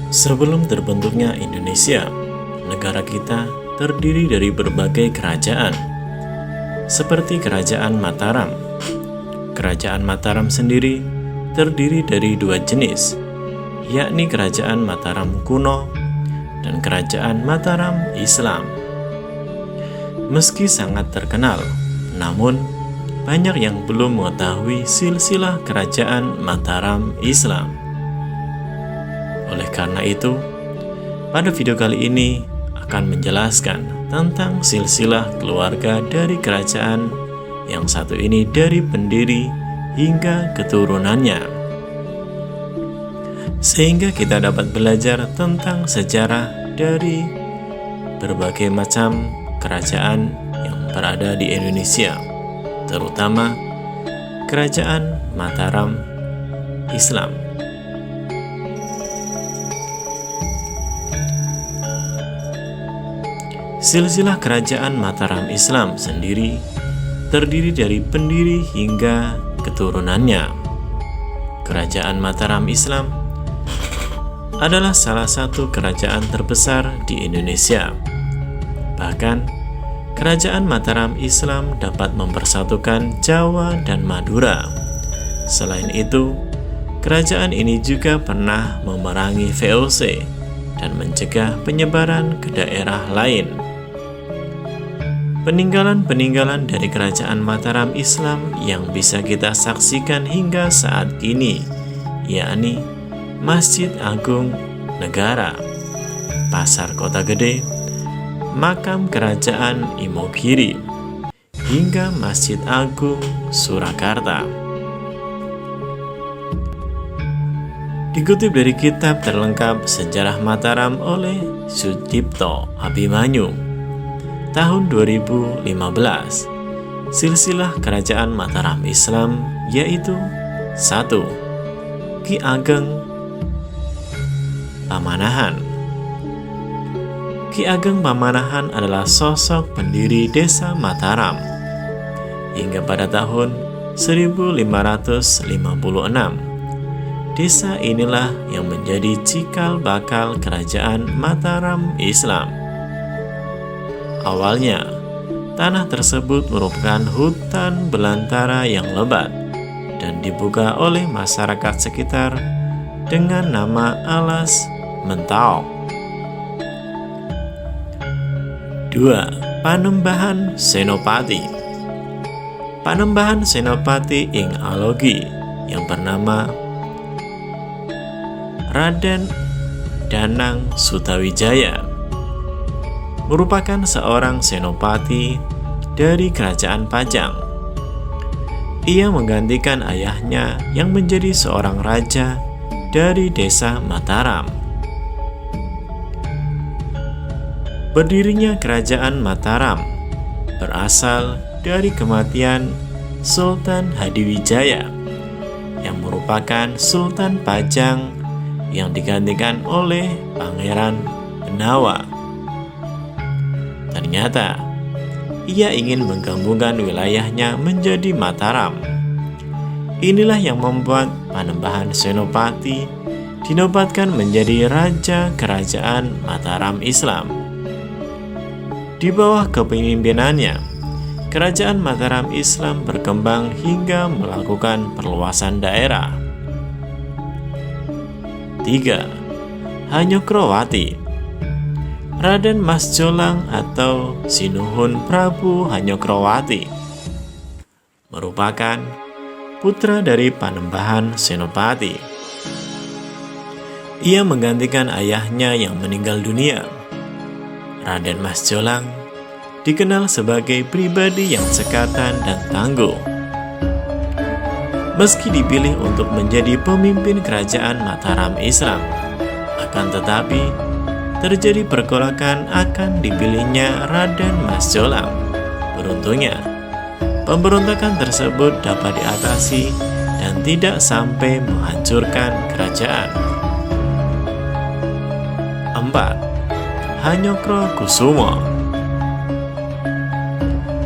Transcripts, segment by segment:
Sebelum terbentuknya Indonesia, negara kita terdiri dari berbagai kerajaan, seperti Kerajaan Mataram. Kerajaan Mataram sendiri terdiri dari dua jenis, yakni Kerajaan Mataram kuno dan Kerajaan Mataram Islam. Meski sangat terkenal, namun banyak yang belum mengetahui silsilah Kerajaan Mataram Islam. Oleh karena itu, pada video kali ini akan menjelaskan tentang silsilah keluarga dari kerajaan yang satu ini dari pendiri hingga keturunannya, sehingga kita dapat belajar tentang sejarah dari berbagai macam kerajaan yang berada di Indonesia, terutama Kerajaan Mataram Islam. Silsilah Kerajaan Mataram Islam sendiri terdiri dari pendiri hingga keturunannya. Kerajaan Mataram Islam adalah salah satu kerajaan terbesar di Indonesia. Bahkan, Kerajaan Mataram Islam dapat mempersatukan Jawa dan Madura. Selain itu, kerajaan ini juga pernah memerangi VOC dan mencegah penyebaran ke daerah lain. Peninggalan-peninggalan dari Kerajaan Mataram Islam yang bisa kita saksikan hingga saat ini, yakni Masjid Agung Negara, Pasar Kota Gede, Makam Kerajaan Imogiri, hingga Masjid Agung Surakarta. Dikutip dari kitab terlengkap Sejarah Mataram oleh Sudipto Abimanyu tahun 2015, silsilah Kerajaan Mataram Islam yaitu 1. Ki Ageng Pamanahan. Ki Ageng Pamanahan adalah sosok pendiri desa Mataram. Hingga pada tahun 1556, desa inilah yang menjadi cikal bakal Kerajaan Mataram Islam. Awalnya, tanah tersebut merupakan hutan belantara yang lebat dan dibuka oleh masyarakat sekitar dengan nama Alas Mentaok. 2. Panembahan Senopati. Panembahan Senopati ing Alogi yang bernama Raden Danang Sutawijaya merupakan seorang senopati dari Kerajaan Pajang. Ia menggantikan ayahnya yang menjadi seorang raja dari desa Mataram. Berdirinya Kerajaan Mataram berasal dari kematian Sultan Hadiwijaya yang merupakan Sultan Pajang yang digantikan oleh Pangeran Benawa. Ternyata, ia ingin menggabungkan wilayahnya menjadi Mataram. Inilah yang membuat Panembahan Senopati dinobatkan menjadi Raja Kerajaan Mataram Islam. Di bawah kepemimpinannya, Kerajaan Mataram Islam berkembang hingga melakukan perluasan daerah. 3. Hanyokrowati. Raden Mas Jolang atau Sinuhun Prabu Hanyokrowati merupakan putra dari Panembahan Senopati. Ia menggantikan ayahnya yang meninggal dunia. Raden Mas Jolang dikenal sebagai pribadi yang cekatan dan tangguh. Meski dipilih untuk menjadi pemimpin Kerajaan Mataram Islam, akan tetapi terjadi pergolakan akan dipilihnya Raden Mas Jolang. Beruntungnya, pemberontakan tersebut dapat diatasi dan tidak sampai menghancurkan kerajaan. 4. Hanyokrokusumo.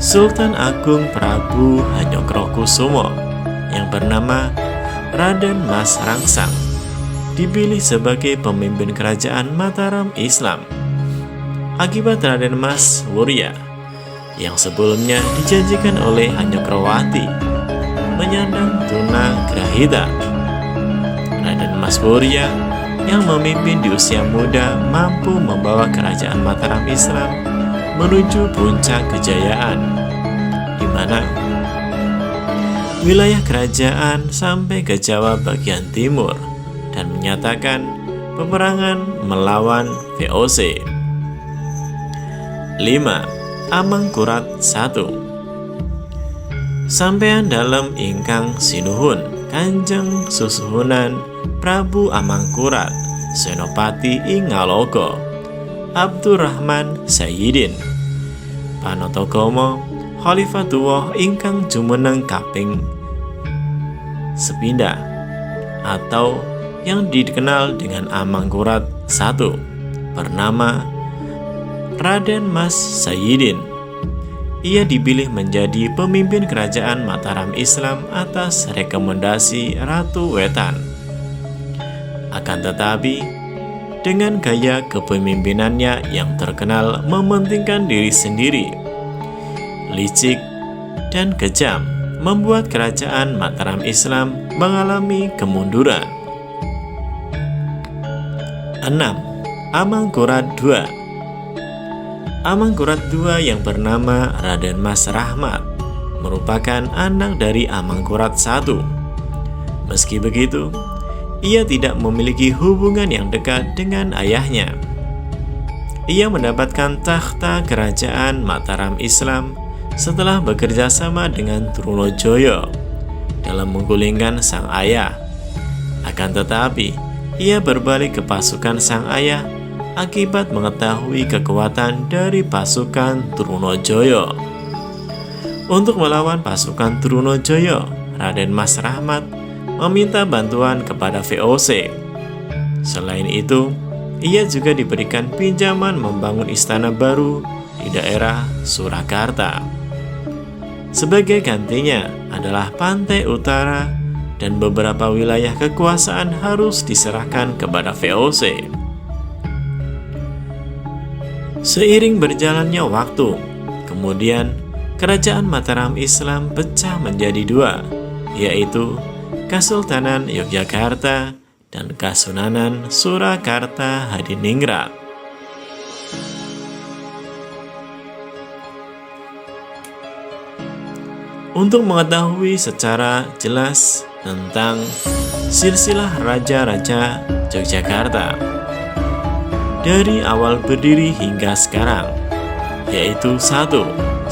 Sultan Agung Prabu Hanyokrokusumo yang bernama Raden Mas Rangsang dipilih sebagai pemimpin kerajaan Mataram Islam akibat Raden Mas Wurya yang sebelumnya dijanjikan oleh Hanyokrawati menyandang tuna grahita. Raden Mas Wurya yang memimpin di usia muda mampu membawa kerajaan Mataram Islam menuju puncak kejayaan, di mana wilayah kerajaan sampai ke Jawa bagian timur dan menyatakan peperangan melawan VOC. 5. Amangkurat I. Sampean dalam ingkang sinuhun Kanjeng Susuhunan Prabu Amangkurat Senopati ing Ngaloga Abdurrahman Sayyidin Panatagomo Khalifatuwah ingkang jumeneng kaping sepindah atau yang dikenal dengan Amangkurat I bernama Raden Mas Sayyidin. Ia dipilih menjadi pemimpin kerajaan Mataram Islam atas rekomendasi Ratu Wetan. Akan tetapi, dengan gaya kepemimpinannya yang terkenal mementingkan diri sendiri, licik dan kejam, membuat kerajaan Mataram Islam mengalami kemunduran. 6. Amangkurat II. Amangkurat II yang bernama Raden Mas Rahmat merupakan anak dari Amangkurat I. Meski begitu, ia tidak memiliki hubungan yang dekat dengan ayahnya. Ia mendapatkan takhta kerajaan Mataram Islam setelah bekerja sama dengan Trunojoyo dalam menggulingkan sang ayah. Akan tetapi, ia berbalik ke pasukan sang ayah akibat mengetahui kekuatan dari pasukan Trunojoyo. Untuk melawan pasukan Trunojoyo, Raden Mas Rahmat meminta bantuan kepada VOC. Selain itu, ia juga diberikan pinjaman membangun istana baru di daerah Surakarta. Sebagai gantinya adalah pantai utara dan beberapa wilayah kekuasaan harus diserahkan kepada VOC. Seiring berjalannya waktu, kemudian kerajaan Mataram Islam pecah menjadi dua, yaitu Kasultanan Yogyakarta dan Kasunanan Surakarta Hadiningrat. Untuk mengetahui secara jelas tentang silsilah raja-raja Yogyakarta dari awal berdiri hingga sekarang, yaitu 1.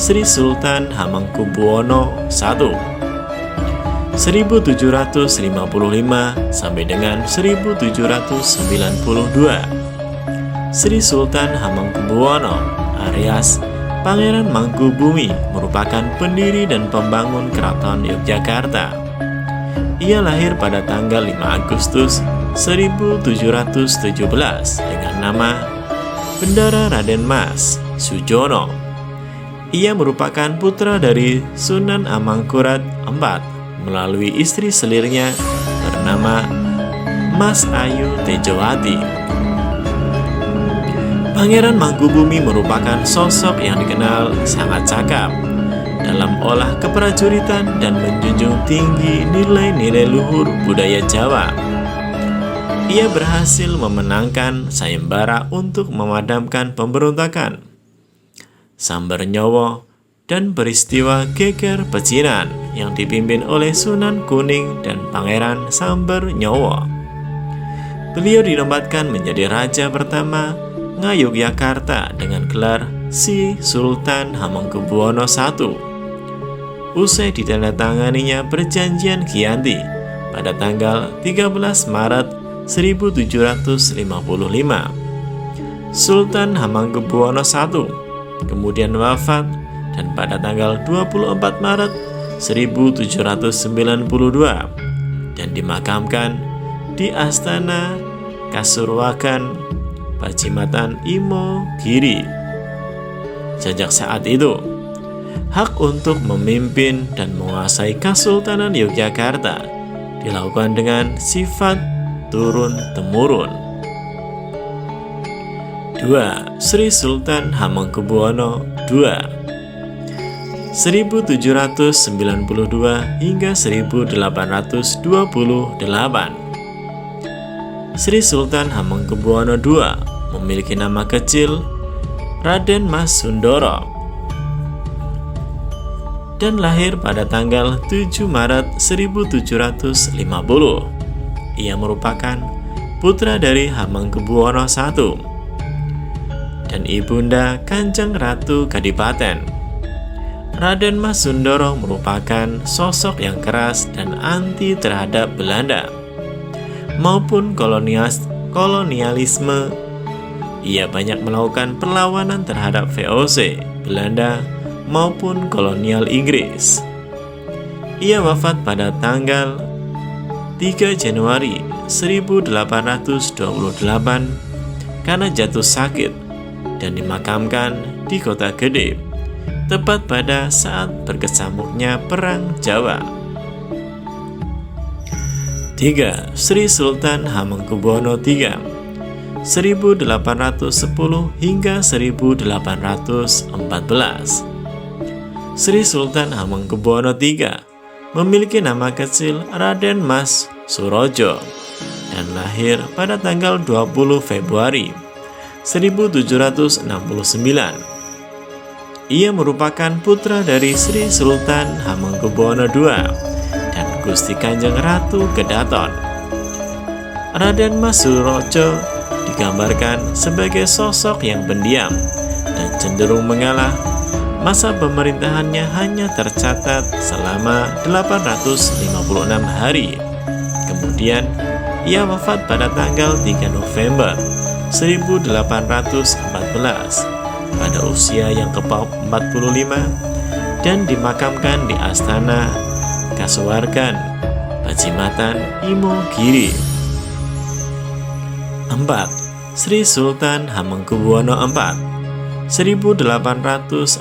Sri Sultan Hamengkubuwono I 1755 sampai dengan 1792. Sri Sultan Hamengkubuwono alias Pangeran Mangkubumi merupakan pendiri dan pembangun Keraton Yogyakarta. Ia lahir pada tanggal 5 Agustus 1717 dengan nama Bendara Raden Mas Sujono. Ia merupakan putra dari Sunan Amangkurat IV melalui istri selirnya bernama Mas Ayu Tejowati. Pangeran Mangkubumi merupakan sosok yang dikenal sangat cakap dalam olah keprajuritan dan menjunjung tinggi nilai-nilai luhur budaya Jawa. Ia berhasil memenangkan sayembara untuk memadamkan pemberontakan Sambar Nyowo dan peristiwa Geger Pecinan yang dipimpin oleh Sunan Kuning dan Pangeran Sambar Nyowo. Beliau dinobatkan menjadi raja pertama Ngayogyakarta dengan gelar Si Sultan Hamengkubuwono I. Usai ditandatanganinya perjanjian Giyanti pada tanggal 13 Maret 1755, Sultan Hamengkubuwono I kemudian wafat dan pada tanggal 24 Maret 1792 dan dimakamkan di Astana Kasurwagan, Pacimatan Imo Giri. Sejak saat itu, hak untuk memimpin dan menguasai Kesultanan Yogyakarta dilakukan dengan sifat turun-temurun. 2. Sri Sultan Hamengkubuwono II 1792 hingga 1828. Sri Sultan Hamengkubuwono II memiliki nama kecil Raden Mas Sundoro dan lahir pada tanggal 7 Maret 1750. Ia merupakan putra dari Hamengkubuwono I dan ibunda Kanjeng Ratu Kadipaten. Raden Mas Sundoro merupakan sosok yang keras dan anti terhadap Belanda maupun kolonialisme. Ia banyak melakukan perlawanan terhadap VOC Belanda maupun kolonial Inggris. Ia wafat pada tanggal 3 Januari 1828 karena jatuh sakit dan dimakamkan di Kota Gede, tepat pada saat berkecamuknya Perang Jawa. 3. Sri Sultan Hamengkubuwono III 1810 hingga 1814. Sri Sultan Hamengkubuwono III memiliki nama kecil Raden Mas Surojo dan lahir pada tanggal 20 Februari 1769. Ia merupakan putra dari Sri Sultan Hamengkubuwono II dan Gusti Kanjeng Ratu Kedaton. Raden Mas Surojo digambarkan sebagai sosok yang pendiam dan cenderung mengalah. Masa pemerintahannya hanya tercatat selama 856 hari. Kemudian ia wafat pada tanggal 3 November 1814 pada usia yang ke-45 dan dimakamkan di Astana Kasuwargan, Pacimatan, Imogiri. 4. Sri Sultan Hamengkubuwono IV 1814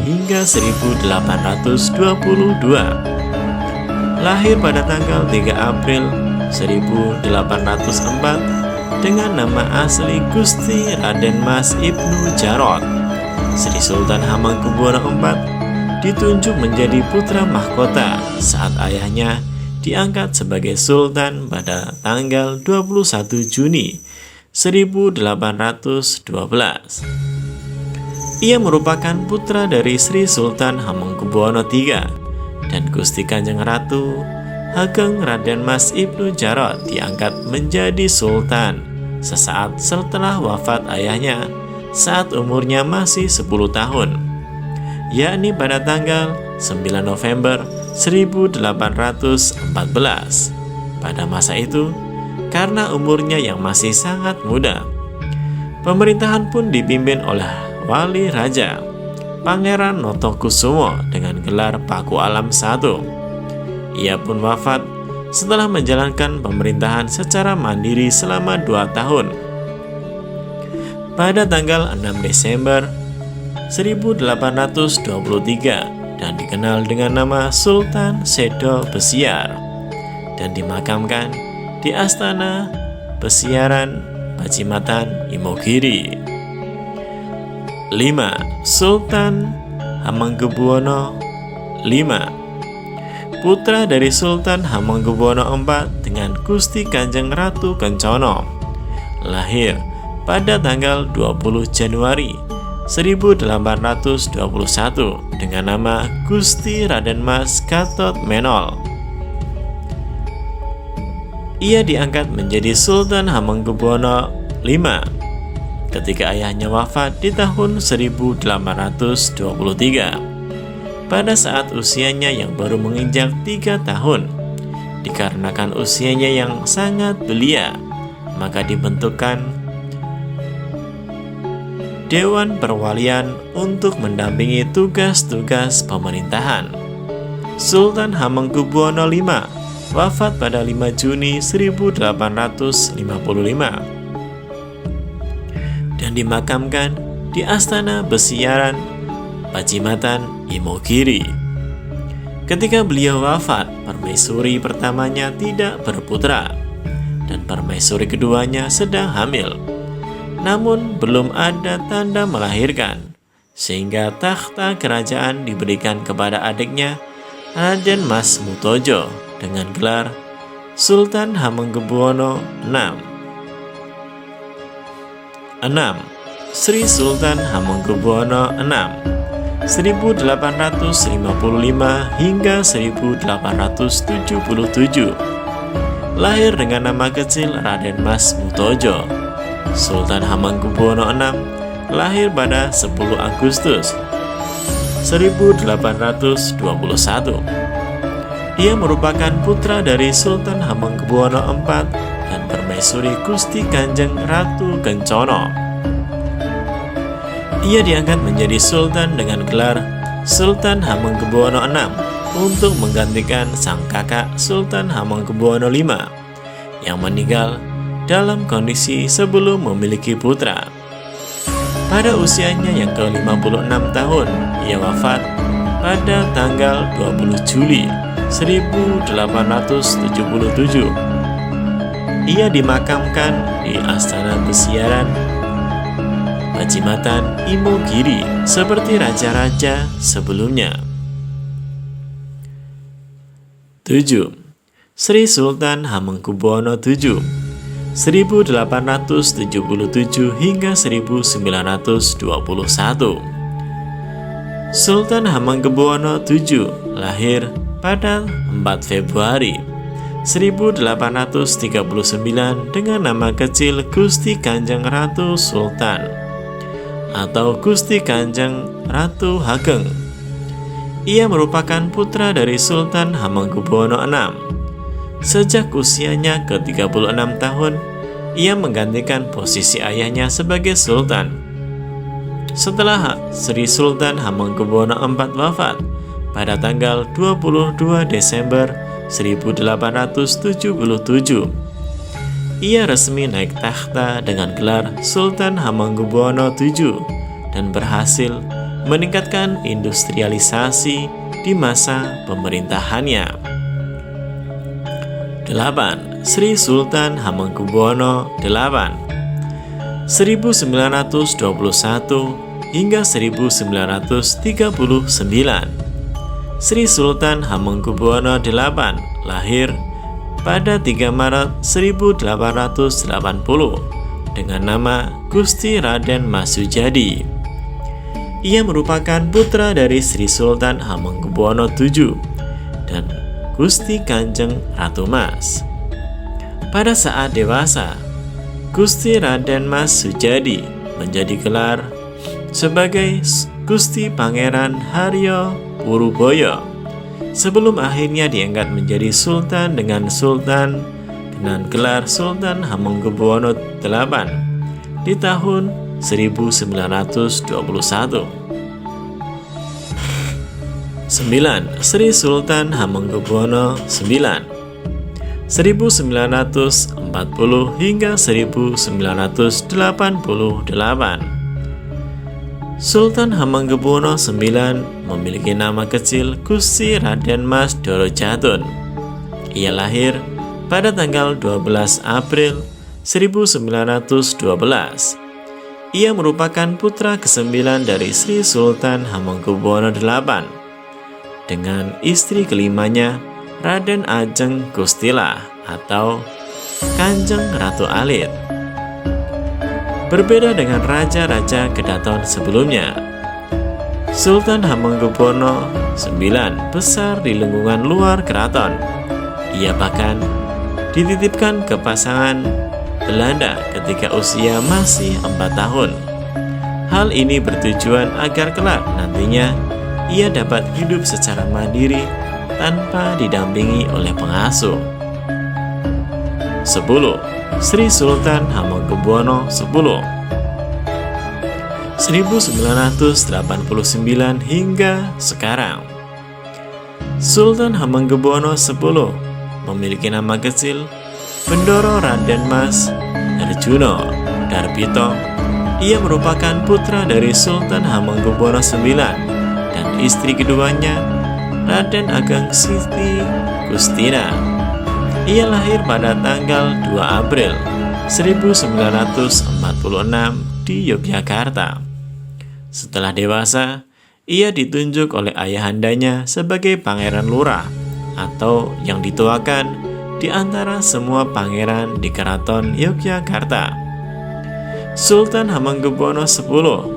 hingga 1822. Lahir pada tanggal 3 April 1804 dengan nama asli Gusti Raden Mas Ibnu Jarot. Sri Sultan Hamengkubuwono IV ditunjuk menjadi putra mahkota saat ayahnya diangkat sebagai sultan pada tanggal 21 Juni 1812. Ia merupakan putra dari Sri Sultan Hamengkubuwono III dan Gusti Kanjeng Ratu Hageng Raden Mas Ibnu Jarot diangkat menjadi sultan sesaat setelah wafat ayahnya saat umurnya masih 10 tahun, yakni pada tanggal 9 November 1814. Pada masa itu, karena umurnya yang masih sangat muda, pemerintahan pun dipimpin oleh Wali Raja Pangeran Notokusumo dengan gelar Paku Alam I. Ia pun wafat setelah menjalankan pemerintahan secara mandiri selama 2 tahun. Pada tanggal 6 Desember 1823 dan dikenal dengan nama Sultan Sedo Besiar dan dimakamkan di Astana Besiaran, Pacimatan, Imogiri. 5. Sultan Hamengkubuwono V putra dari Sultan Hamengkubuwono IV dengan Gusti Kanjeng Ratu Kencono, lahir pada tanggal 20 Januari 1821 dengan nama Gusti Raden Mas Gatot Menol. Ia diangkat menjadi Sultan Hamengkubuwono V ketika ayahnya wafat di tahun 1823 pada saat usianya yang baru menginjak 3 tahun. Dikarenakan usianya yang sangat belia, maka dibentukkan Dewan Perwalian untuk mendampingi tugas-tugas pemerintahan. Sultan Hamengkubuwono V wafat pada 5 Juni 1855 dan dimakamkan di Astana Besiaran, Pacimatan, Imogiri. Ketika beliau wafat, permaisuri pertamanya tidak berputra dan permaisuri keduanya sedang hamil, namun belum ada tanda melahirkan, sehingga takhta kerajaan diberikan kepada adiknya Raden Mas Mutojo dengan gelar Sultan Hamengkubuwono VI. 6. Sri Sultan Hamengkubuwono VI 1855 hingga 1877. Lahir dengan nama kecil Raden Mas Mutojo. Sultan Hamengkubuwono VI lahir pada 10 Agustus 1821. Ia merupakan putra dari Sultan Hamengkubuwono IV dan permaisuri Gusti Kanjeng Ratu Kencono. Ia diangkat menjadi sultan dengan gelar Sultan Hamengkubuwono VI untuk menggantikan sang kakak Sultan Hamengkubuwono V yang meninggal dalam kondisi sebelum memiliki putra. Pada usianya yang ke-56 tahun, ia wafat pada tanggal 20 Juli 1877. Ia dimakamkan di Astana Besiaran, Pajimatan Imogiri seperti raja-raja sebelumnya. 7. Sri Sultan Hamengkubuwono VII 1877 hingga 1921. Sultan Hamengkubuwono VII lahir pada 4 Februari 1839 dengan nama kecil Gusti Kanjeng Ratu Sultan atau Gusti Kanjeng Ratu Hageng. Ia merupakan putra dari Sultan Hamengkubuwono VI. Sejak usianya ke-36 tahun, ia menggantikan posisi ayahnya sebagai sultan. Setelah Sri Sultan Hamengkubuwono IV wafat pada tanggal 22 Desember 1877, ia resmi naik takhta dengan gelar Sultan Hamengkubuwono VII dan berhasil meningkatkan industrialisasi di masa pemerintahannya. 8. Sri Sultan Hamengkubuwono VIII 1921 hingga 1939. Sri Sultan Hamengkubuwono VIII lahir pada 3 Maret 1880 dengan nama Gusti Raden Mas Sujadi. Ia merupakan putra dari Sri Sultan Hamengkubuwono VII dan Gusti Kanjeng Ratu Mas. Pada saat dewasa, Gusti Raden Mas Sujadi menjadi gelar sebagai Gusti Pangeran Haryo Puruboyo sebelum akhirnya diangkat menjadi sultan dengan gelar Sultan Hamengkubuwono VIII di tahun 1921. 9. Sri Sultan Hamengkubuwono IX 1940 hingga 1988. Sultan Hamengkubuwono IX memiliki nama kecil Gusti Raden Mas Dorojatun. Ia lahir pada tanggal 12 April 1912. Ia merupakan putra ke-9 dari Sri Sultan Hamengkubuwono VIII dengan istri kelimanya Raden Ajeng Gustilah atau Kanjeng Ratu Alit. Berbeda dengan raja-raja Kedaton sebelumnya, Sultan Hamengkubuwono IX besar di lingkungan luar keraton. Ia bahkan dititipkan ke pasangan Belanda ketika usia masih 4 tahun. Hal ini bertujuan agar kelak nantinya ia dapat hidup secara mandiri tanpa didampingi oleh pengasuh. 10. Sri Sultan Hamengkubuwono X 1989 hingga sekarang. Sultan Hamengkubuwono X memiliki nama kecil Bendoro Raden Mas Arjuno Darbito. Ia merupakan putra dari Sultan Hamengkubuwono IX dan istri keduanya Raden Ageng Siti Gustina. Ia lahir pada tanggal 2 April 1946 di Yogyakarta. Setelah dewasa, ia ditunjuk oleh ayahandanya sebagai Pangeran Lurah atau yang dituakan di antara semua pangeran di Keraton Yogyakarta. Sultan Hamengkubuwono X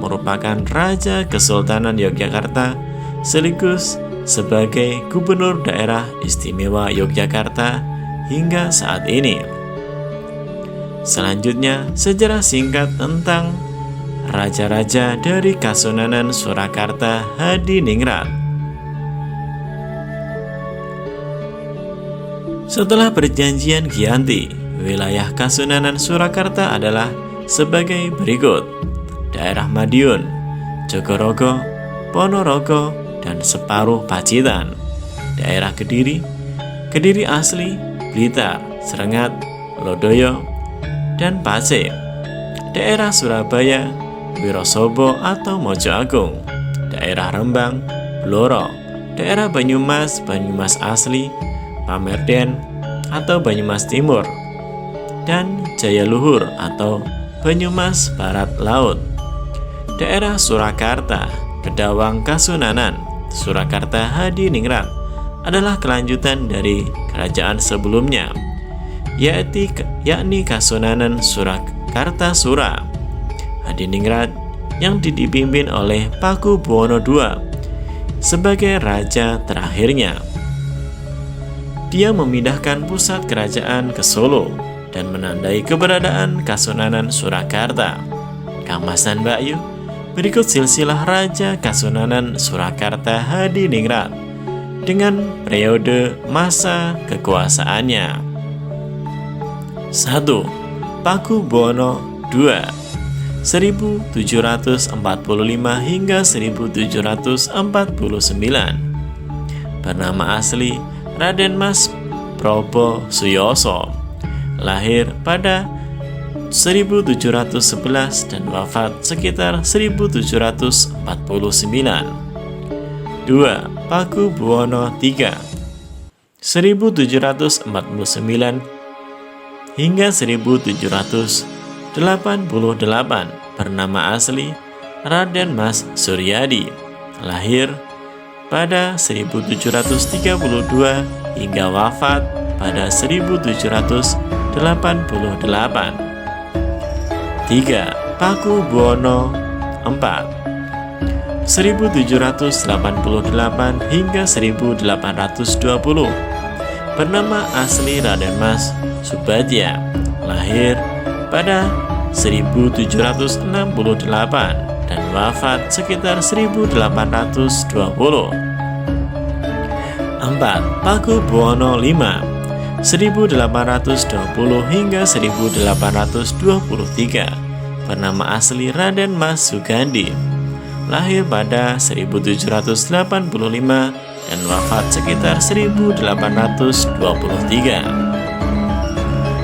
merupakan Raja Kesultanan Yogyakarta sekaligus sebagai Gubernur Daerah Istimewa Yogyakarta hingga saat ini. Selanjutnya, sejarah singkat tentang raja-raja dari Kasunanan Surakarta Hadiningrat. Setelah perjanjian Giyanti, wilayah Kasunanan Surakarta adalah sebagai berikut: daerah Madiun, Jogorogo, Ponorogo, dan separuh Pacitan. Daerah Kediri, Kediri asli, Blitar, Serengat, Lodoyo, dan Pacé. Daerah Surabaya, Wirosobo atau Mojo Agung. Daerah Rembang, Blora. Daerah Banyumas, Banyumas asli, Pamerden atau Banyumas Timur, dan Jayaluhur atau Banyumas Barat Laut. Daerah Surakarta, Bedawang Kasunanan, Surakarta Hadiningrat adalah kelanjutan dari kerajaan sebelumnya, yakni Kasunanan Surakarta Sura Hadiningrat yang dipimpin oleh Pakubuwono II sebagai raja terakhirnya. Dia memindahkan pusat kerajaan ke Solo dan menandai keberadaan Kasunanan Surakarta. Kamasan Mbak Yu, berikut silsilah Raja Kasunanan Surakarta Hadiningrat dengan periode masa kekuasaannya. 1. Pakubuwono II 1745 hingga 1749. Bernama asli Raden Mas Prabu Suyoso, lahir pada 1711 dan wafat sekitar 1749. 2. Pakubuwono III 1749 hingga 1788. Bernama asli Raden Mas Suryadi, lahir pada 1732 hingga wafat pada 1788. 3. Pakubuwono IV 1788 hingga 1820. Bernama asli Raden Mas Subadya, lahir pada 1768 dan wafat sekitar 1820. 4. Pakubuwono V 1820 hingga 1823. Bernama asli Raden Mas Sugandi, lahir pada 1785 dan wafat sekitar 1823.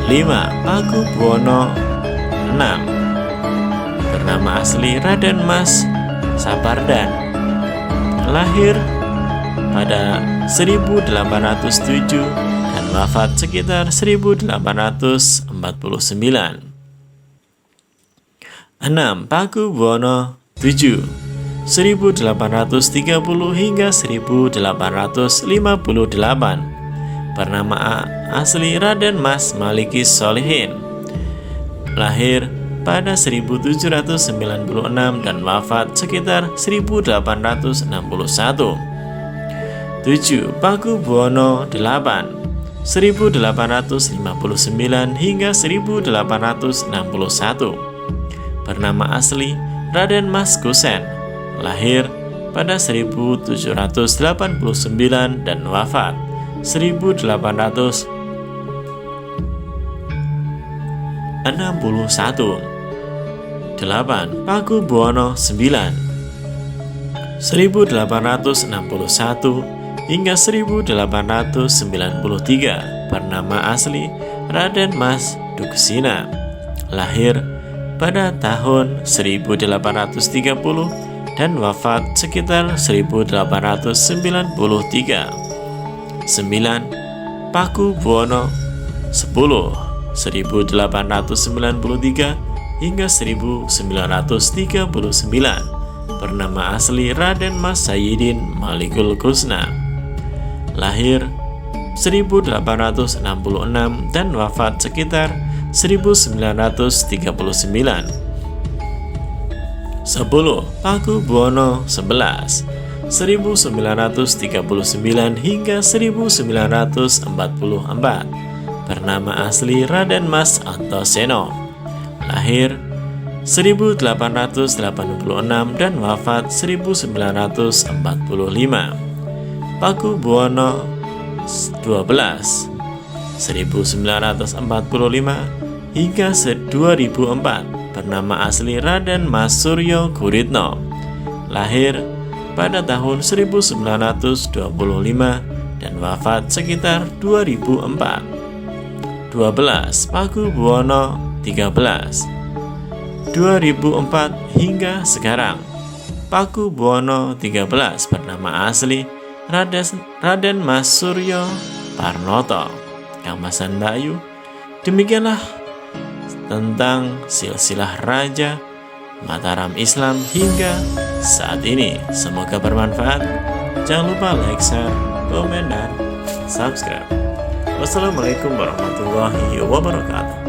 5. Pakubuwono VI. Bernama asli Raden Mas Sapardan, lahir pada 1807 dan wafat sekitar 1849. 6. Pakubuwono VII 1830 hingga 1858. Bernama asli Raden Mas Maliki Solihin, lahir pada 1796 dan wafat sekitar 1861. 7. Pakubuwono VIII 1859 hingga 1861. Bernama asli Raden Mas Kusen, lahir pada 1789 dan wafat 1861. 8. Pakubuwono IX 1861 hingga 1893. Bernama asli Raden Mas Duksina, lahir pada tahun 1830 dan wafat sekitar 1893. 9. Pakubuwono 1893 hingga 1939. Bernama asli Raden Mas Sayyidin Malikul Kusna. Lahir 1866 dan wafat sekitar 1939. 10. Pakubuwono XI 1939 hingga 1944. Bernama asli Raden Mas Antosseno. Lahir 1886 dan wafat 1945. Pakubuwono XII 1945 hingga 2004. Bernama asli Raden Mas Suryo Guritno. Lahir pada tahun 1925 dan wafat sekitar 2004. 12. Pakubuwono XIII 2004 hingga sekarang. Pakubuwono XIII bernama asli Raden Mas Suryo Parnoto. Kang Mas dan Mbak Ayu, demikianlah tentang silsilah raja Mataram Islam hingga saat ini. Semoga bermanfaat. Jangan lupa like, share, komen, dan subscribe. Wassalamualaikum warahmatullahi wabarakatuh.